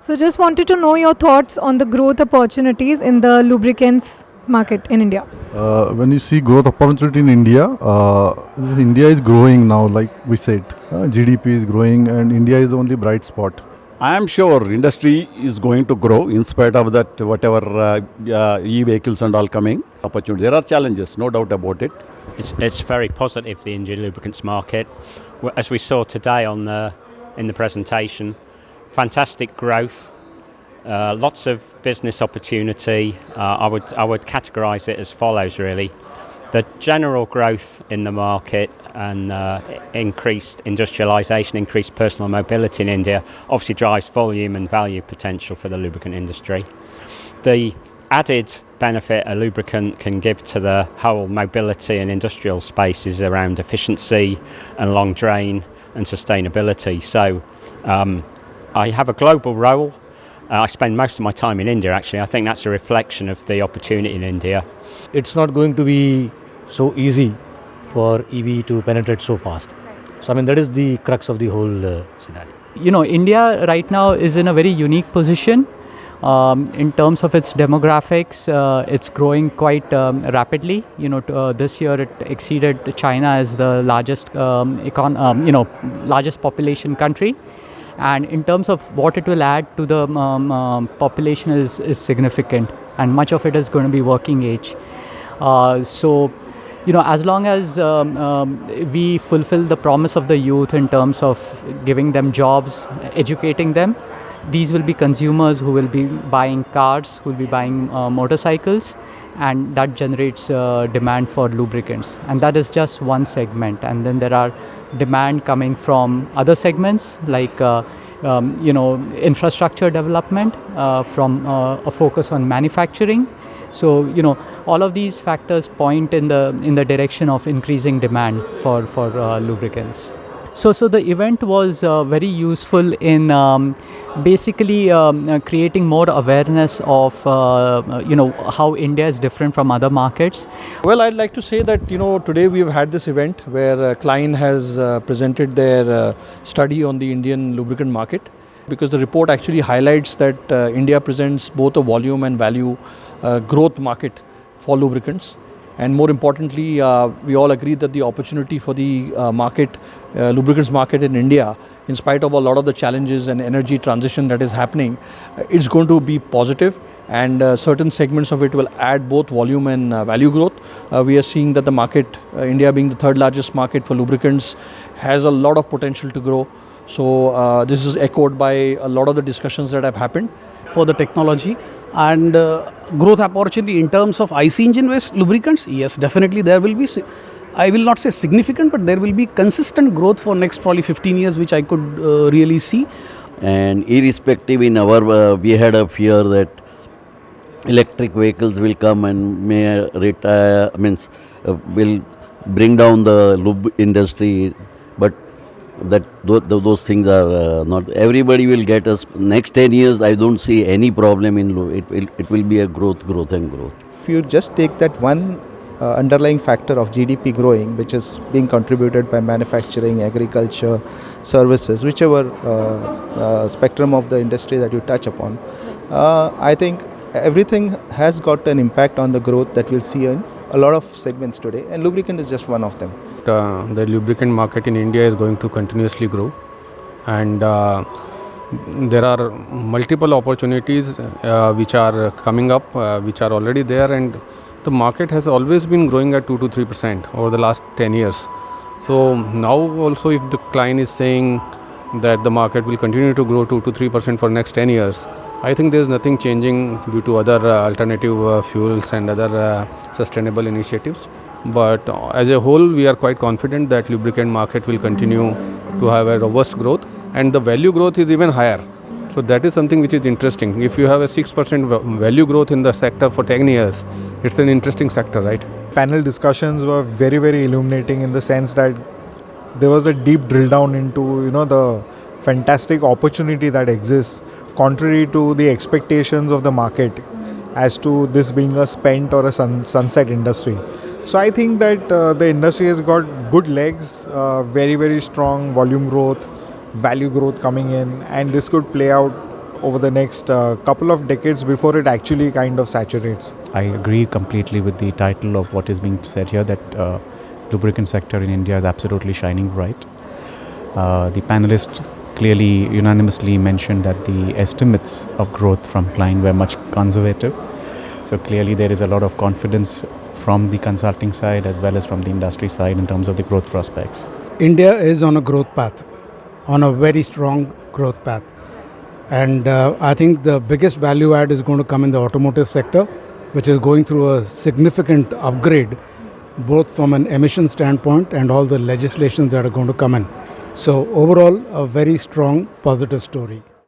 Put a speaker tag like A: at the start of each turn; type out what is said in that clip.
A: So just wanted to know your thoughts on the growth opportunities in the lubricants market in India.
B: When you see growth opportunity in India, India is growing now, like we said. GDP is growing and India is the only bright spot.
C: I am sure industry is going to grow in spite of that whatever e-vehicles and all coming. Opportunity. There are challenges, no doubt about it.
D: It's very positive, the Indian lubricants market. As we saw today in the presentation, fantastic growth, lots of business opportunity. I would categorise it as follows really. The general growth in the market and increased industrialisation, increased personal mobility in India obviously drives volume and value potential for the lubricant industry. The added benefit a lubricant can give to the whole mobility and industrial space is around efficiency and long drain and sustainability. So I have a global role. I spend most of my time in India actually. I think that's a reflection of the opportunity in India.
E: It's not going to be so easy for EV to penetrate so fast. So that is the crux of the whole scenario.
F: India right now is in a very unique position. In terms of its demographics, it's growing quite rapidly. This year it exceeded China as the largest, largest population country. And in terms of what it will add to the population is significant, and much of it is going to be working age. As long as we fulfill the promise of the youth in terms of giving them jobs, educating them, these will be consumers who will be buying cars, who will be buying motorcycles, and that generates demand for lubricants. And that is just one segment. And then there are demand coming from other segments like infrastructure development, from a focus on manufacturing. So all of these factors point in the direction of increasing demand for lubricants. So the event was very useful in basically creating more awareness of how India is different from other markets.
G: Well, I'd like to say that today we've had this event where Kline has presented their study on the Indian lubricant market, because the report actually highlights that India presents both a volume and value growth market for lubricants. And more importantly, we all agree that the opportunity for the lubricants market in India, in spite of a lot of the challenges and energy transition that is happening, it's going to be positive, and certain segments of it will add both volume and value growth. We are seeing that the market, India being the third largest market for lubricants, has a lot of potential to grow. So this is echoed by a lot of the discussions that have happened.
H: For the technology and growth opportunity in terms of IC engine based lubricants, yes, definitely there will be, I will not say significant, but there will be consistent growth for next probably 15 years, which I could really see.
I: And irrespective in our, we had a fear that electric vehicles will come and may retire, will bring down the lube industry, but that those things are not. Everybody will get us. Next 10 years, I don't see any problem in it will be a growth.
J: If you just take that one underlying factor of GDP growing, which is being contributed by manufacturing, agriculture, services, whichever spectrum of the industry that you touch upon, I think everything has got an impact on the growth that we'll see in a lot of segments today, and lubricant is just one of them.
K: The lubricant market in India is going to continuously grow, and there are multiple opportunities which are coming up, which are already there, and the market has always been growing at 2 to 3% over the last 10 years. So now also, if the Kline is saying that the market will continue to grow 2 to 3% for next 10 years, I think there is nothing changing due to other alternative fuels and other sustainable initiatives. But as a whole, we are quite confident that lubricant market will continue to have a robust growth, and the value growth is even higher. So that is something which is interesting. If you have a 6% value growth in the sector for 10 years, it's an interesting sector, right?
L: Panel discussions were very, very illuminating in the sense that there was a deep drill down into the fantastic opportunity that exists, contrary to the expectations of the market as to this being a spent or a sunset industry. So I think that the industry has got good legs, very, very strong volume growth, value growth coming in, and this could play out over the next couple of decades before it actually kind of saturates.
M: I agree completely with the title of what is being said here, that lubricant sector in India is absolutely shining bright. The panelists clearly unanimously mentioned that the estimates of growth from Kline were much conservative. So clearly there is a lot of confidence from the consulting side as well as from the industry side in terms of the growth prospects.
N: India is on a growth path, on a very strong growth path. And I think the biggest value add is going to come in the automotive sector, which is going through a significant upgrade, both from an emission standpoint and all the legislations that are going to come in. So overall, a very strong positive story.